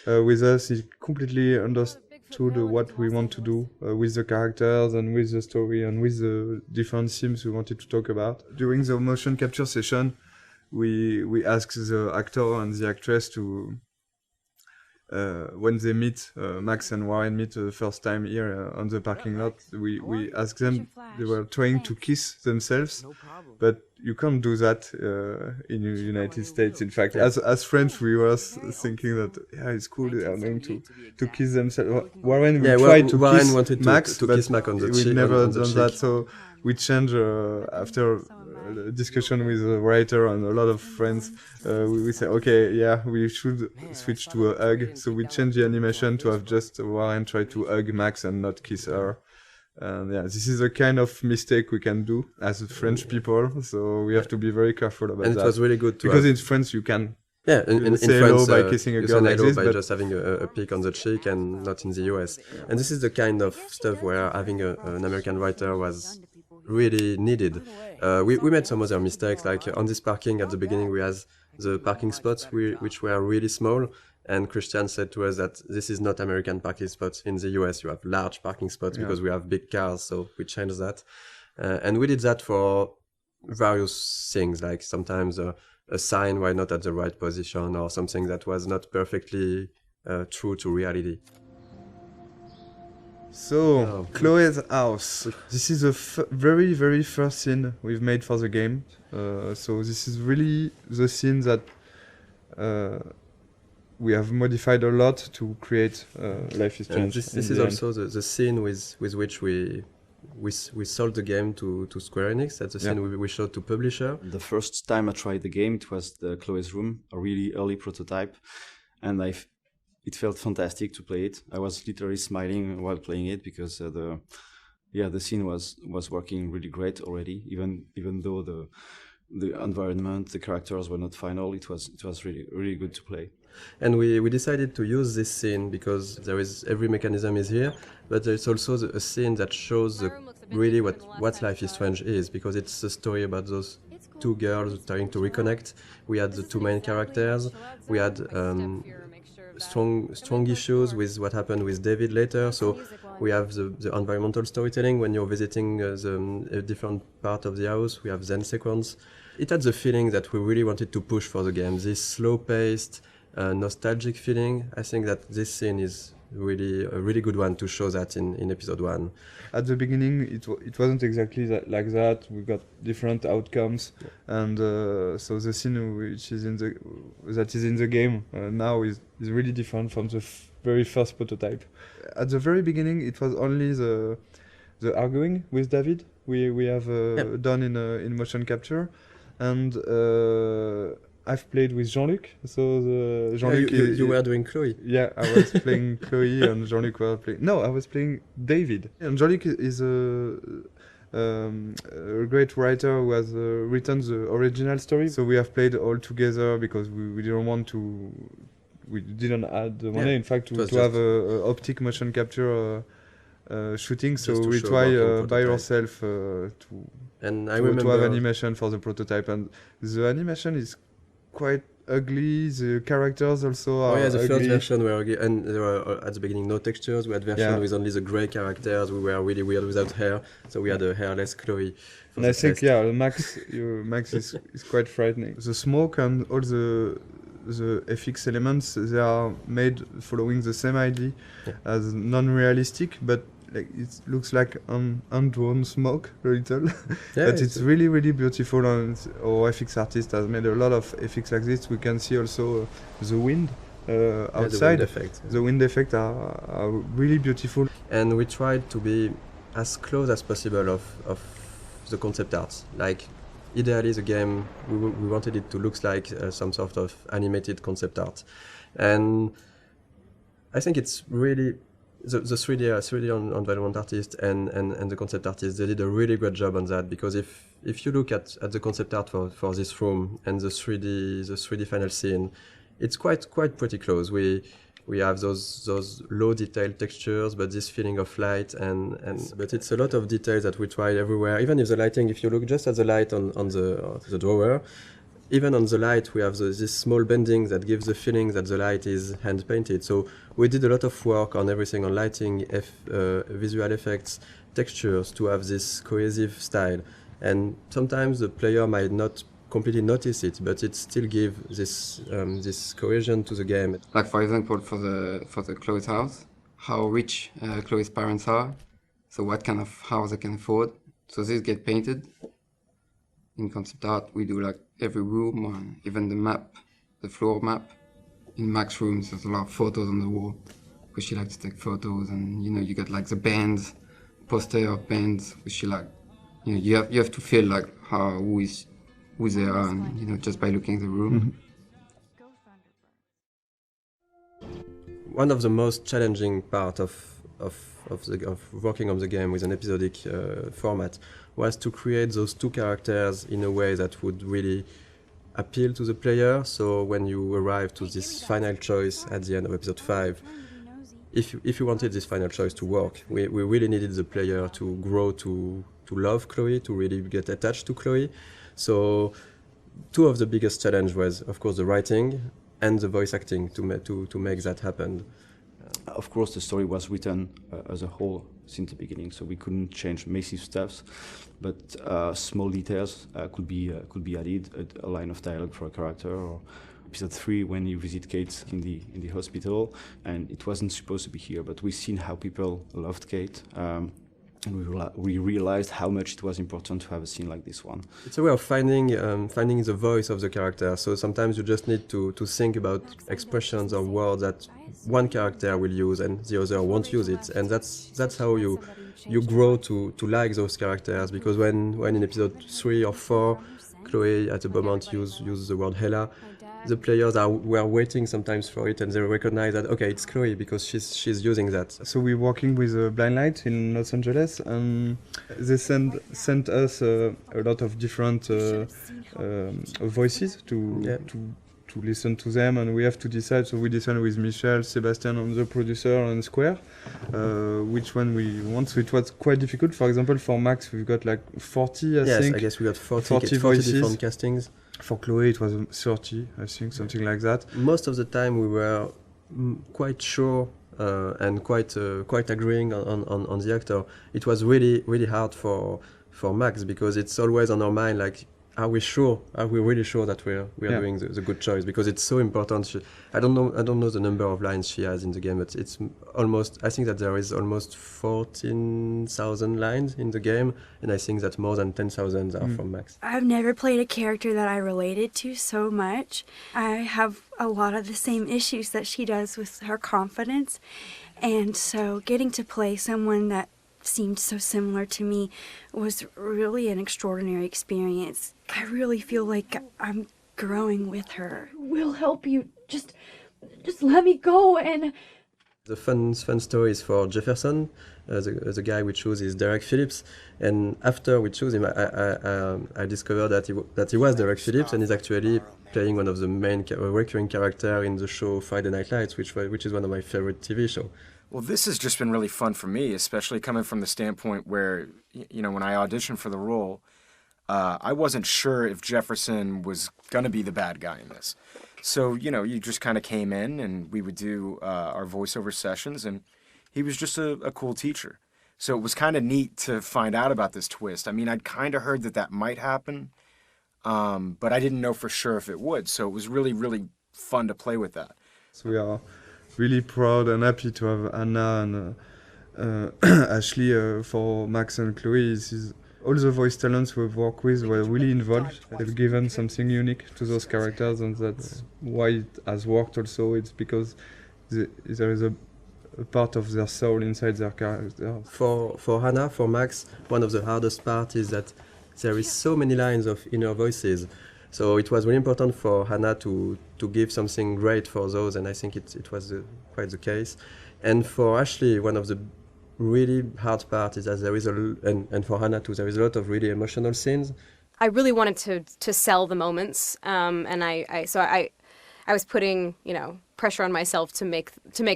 with us. He completely understood what we want to do with the characters and with the story and with the different themes we wanted to talk about. During the motion capture session, we asked the actor and the actress to when they meet, Max and Warren meet the first time here on the parking lot, we asked them, they were trying to kiss themselves, but you can't do that in the United States. In fact, as French, we were thinking that, yeah, it's cool, they are going to kiss themselves. Warren tried to kiss Max, to but kiss Max on the cheek, we've never on the done cheek. that, so we changed after a discussion with the writer and a lot of friends. We said, okay, yeah, we should switch to a hug. So we changed the animation to have just Warren try to hug Max and not kiss her. And yeah, this is a kind of mistake we can do as French people. So we have to be very careful about that. And it was really good to because in France you can. Yeah, in say France, hello by kissing a you girl say like hello this, by but just having a peek on the cheek, and not in the US. And this is the kind of stuff where having an American writer was really needed. We made some other mistakes, like on this parking at the beginning we had the parking spots which were really small, and Christian said to us that this is not American parking spots. In the US you have large parking spots because we have big cars, so we changed that. And we did that for various things, like sometimes a sign were not at the right position or something that was not perfectly true to reality. So, Chloe's house. This is the very, very first scene we've made for the game. So this is really the scene that we have modified a lot to create Life is Strange. This is also the scene with which we sold the game to Square Enix. That's the scene we showed to publisher. The first time I tried the game, it was the Chloe's Room, a really early prototype, and it felt fantastic to play it. I was literally smiling while playing it because the scene was working really great already. Even though the environment, the characters were not final, it was really really good to play. And we decided to use this scene because every mechanism is here, but there's also a scene that shows really what Life is Strange is, because it's a story about those two girls trying to reconnect. We had the two main characters. We had strong issues with what happened with David later. So we have the environmental storytelling when you're visiting a different part of the house. We have Zen sequence. It had the feeling that we really wanted to push for the game. This slow-paced, nostalgic feeling. I think that this scene is really a really good one to show that in episode 1. At the beginning, it wasn't exactly like that. We got different outcomes, and so the scene which is in the game now is really different from the very first prototype. At the very beginning, it was only the arguing with David we have done in motion capture, and I've played with Jean-Luc, so Jean-Luc... You were doing Chloe. Yeah, I was playing Chloe and Jean-Luc were playing... No, I was playing David. And Jean-Luc is a great writer who has written the original story. So we have played all together because we didn't want to... We didn't add the money, in fact, to have a optic motion capture shooting. So we try by yourself to have animation for the prototype. And the animation is quite ugly. The characters also are the ugly. first version were ugly, and there were at the beginning no textures. We had version with only the grey characters. We were really weird without hair, so we had a hairless Chloe. And I think Max is quite frightening. The smoke and all the FX elements, they are made following the same idea as non-realistic, but like it looks like undrawn smoke a little. But it's really really beautiful, and our FX artist has made a lot of FX like this. We can see also the wind outside. The wind effect are really beautiful. And we tried to be as close as possible of the concept art. Like ideally the game, we wanted it to look like some sort of animated concept art. And I think it's really the 3D environment artist and the concept artist, they did a really great job on that, because if if you look at the concept art for this room and the 3D final scene, it's quite pretty close. We have those low detail textures, but this feeling of light but it's a lot of details that we try everywhere. Even if the lighting, if you look just at the light on the drawer, even on the light we have this small bending that gives the feeling that the light is hand painted. So we did a lot of work on everything, on lighting, visual effects, textures, to have this cohesive style. And sometimes the player might not completely notice it, but it still gives this cohesion to the game. Like for example, for the Chloe's house, how rich Chloe's parents are, so what kind of house they can afford. So this get painted. In concept art, we do like every room, or even the map, the floor map. In Max's rooms, there's a lot of photos on the wall, because she likes to take photos, and you get like the bands, poster of bands, which she like. You have to feel like who they are, and, just by looking at the room. Mm-hmm. One of the most challenging part of working on the game with an episodic format was to create those two characters in a way that would really appeal to the player. So when you arrive to this final choice at the end of episode 5, if you wanted this final choice to work, we really needed the player to grow to love Chloe, to really get attached to Chloe. So two of the biggest challenge was, of course, the writing and the voice acting to make that happen. Of course, the story was written as a whole since the beginning, so we couldn't change massive stuff, but small details could be added, a line of dialogue for a character, or episode 3 when you visit Kate in the hospital, and it wasn't supposed to be here, but we've seen how people loved Kate. And we realized how much it was important to have a scene like this one. It's a way of finding the voice of the character. So sometimes you just need to think about expressions or words that one character will use and the other won't use it. And that's how you grow to like those characters. Because when in episode 3 or 4, Chloe at the moment uses the word Hela, the players were waiting sometimes for it, and they recognize that, okay, it's Chloe because she's using that. So we're working with Blind Light in Los Angeles, and they sent us a lot of different voices to listen to them, and we have to decide. So we decided with Michel, Sebastian, and the producer, and Square, which one we want. So it was quite difficult. For example, for Max, we've got like 40, I think. Yes, I guess we got 40 voices. different castings. For Chloe, it was 30, I think, something like that. Most of the time, we were quite sure and quite agreeing on the actor. It was really hard for Max, because it's always on our mind, like, are we really sure that we're doing the good choice? Because it's so important. I don't know the number of lines she has in the game, but it's almost, I think that there is almost 14,000 lines in the game, and I think that more than 10,000 are from Max. I've never played a character that I related to so much. I have a lot of the same issues that she does with her confidence, and so getting to play someone that seemed so similar to me was really an extraordinary experience. I really feel like I'm growing with her. We'll help you. Just let me go. And the fun story is for Jefferson. The guy we chose is Derek Phillips, and after we chose him, I discovered that he was Derek Phillips, and he's actually playing one of the main recurring character in the show Friday Night Lights, which is one of my favorite TV shows. Well, this has just been really fun for me, especially coming from the standpoint where, when I auditioned for the role, I wasn't sure if Jefferson was going to be the bad guy in this. So, you just kind of came in and we would do our voiceover sessions, and he was just a cool teacher. So it was kind of neat to find out about this twist. I mean, I'd kind of heard that might happen, but I didn't know for sure if it would. So it was really, really fun to play with that. So we are really proud and happy to have Anna and Ashley for Max and Chloe. All the voice talents we've worked with were really involved. They've given something unique to those characters, and that's why it has worked also. It's because there is a part of their soul inside their character. For Hannah, for Max, one of the hardest parts is that there is so many lines of inner voices. So it was really important for Hannah to give something great for those, and I think it was quite the case. And for Ashley, one of the really hard parts is that there is and for Hannah too, there is a lot of really emotional scenes I really wanted to sell the moments, and I was putting, you know, pressure on myself to make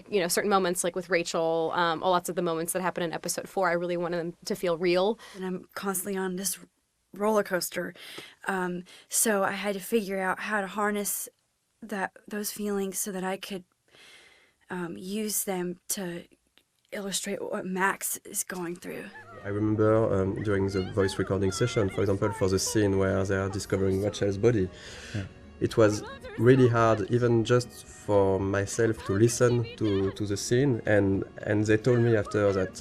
you know, certain moments, like with Rachel, lots of the moments that happen in episode 4, I really wanted them to feel real. And I'm constantly on this roller coaster, so I had to figure out how to harness those feelings so that I could use them to illustrate what Max is going through. I remember during the voice recording session, for example, for the scene where they are discovering Rachel's body, it was really hard, even just for myself, to listen to the scene, and they told me after that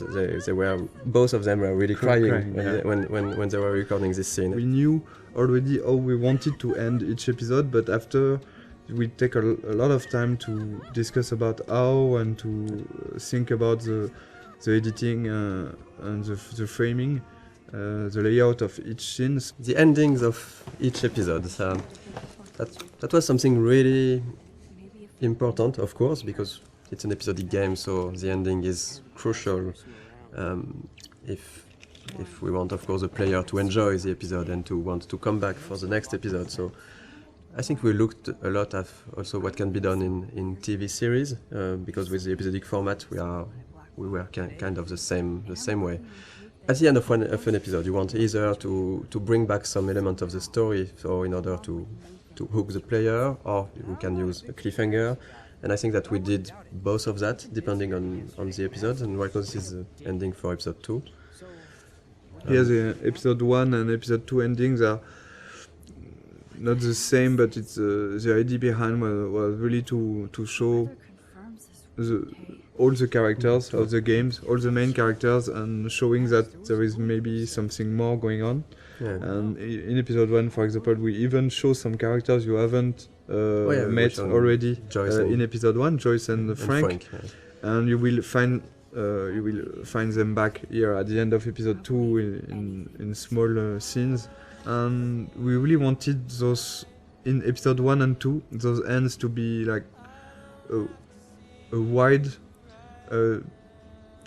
they were, both of them were really crying when they were recording this scene. We knew already how we wanted to end each episode, but after we take a lot of time to discuss about how and to think about the editing and the framing, the layout of each scene. The endings of each episode. That was something really important, of course, because it's an episodic game, so the ending is crucial if we want, of course, the player to enjoy the episode and to want to come back for the next episode. So I think we looked a lot at also what can be done in TV series, because with the episodic format we were kind of the same way. At the end of an episode, you want either to bring back some element of the story, so in order to hook the player, or we can use a cliffhanger. And I think that we did both of that, depending on the episodes. And right now this is the ending for episode 2. Yeah, the episode 1 and episode 2 endings are not the same, but it's the idea behind was really to show all the characters of the games, all the main characters, and showing that there is maybe something more going on. Yeah. And in episode 1, for example, we even show some characters you haven't met already in episode 1, Joyce and Frank. And you will find them back here at the end of episode 2 in small scenes. And we really wanted those in episode 1 and 2, those ends to be like a wide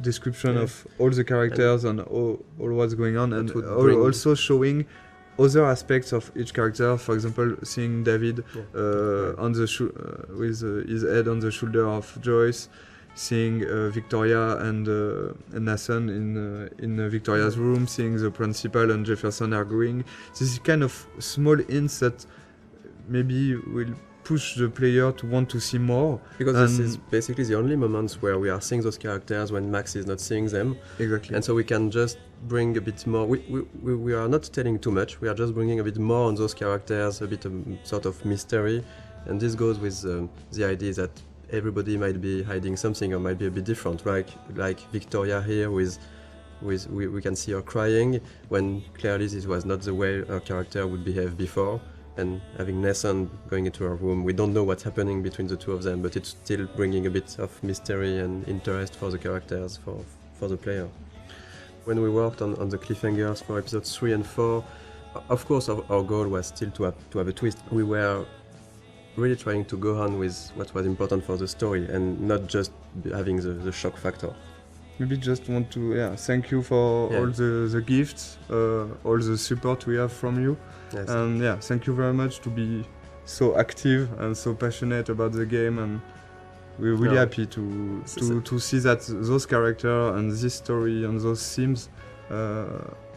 description of all the characters and all what's going on, and also showing other aspects of each character. For example, seeing David on the with his head on the shoulder of Joyce, seeing Victoria and Nathan in Victoria's room, seeing the principal and Jefferson arguing. This is kind of small hints that maybe will push the player to want to see more. Because this is basically the only moments where we are seeing those characters when Max is not seeing them. Exactly. And so we can just bring a bit more. We are not telling too much. We are just bringing a bit more on those characters, a bit of sort of mystery. And this goes with the idea that everybody might be hiding something or might be a bit different. Like Victoria here we can see her crying when clearly this was not the way her character would behave before. And having Nathan going into her room, we don't know what's happening between the two of them, but it's still bringing a bit of mystery and interest for the characters, for the player. When we worked on the cliffhangers for episodes 3 and 4, of course our goal was still to have a twist. We were really trying to go on with what was important for the story and not just having the shock factor. Maybe just want to thank you for all the gifts, all the support we have from you. Yes. And thank you very much to be so active and so passionate about the game, and we're really happy to see that those characters and this story and those themes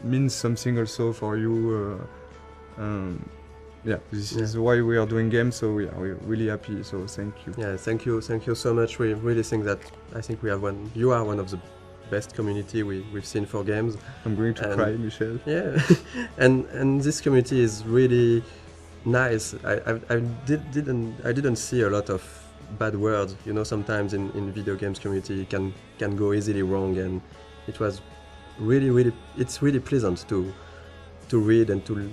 means something also for you. This is why we are doing games, so we're really happy, so thank you. Yeah, thank you so much. We really think that we have you are one of the best community we've seen for games. I'm going to cry, Michel. Yeah, and this community is really nice. I didn't see a lot of bad words. You know, sometimes in video games community can go easily wrong, and it was it's really pleasant to read and to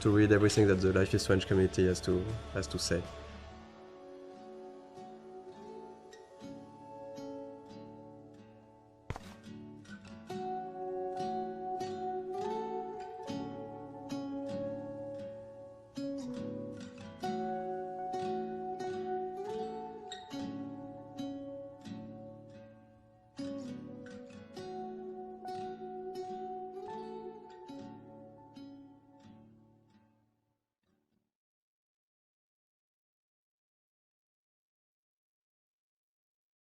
read everything that the Life is Strange community has to say.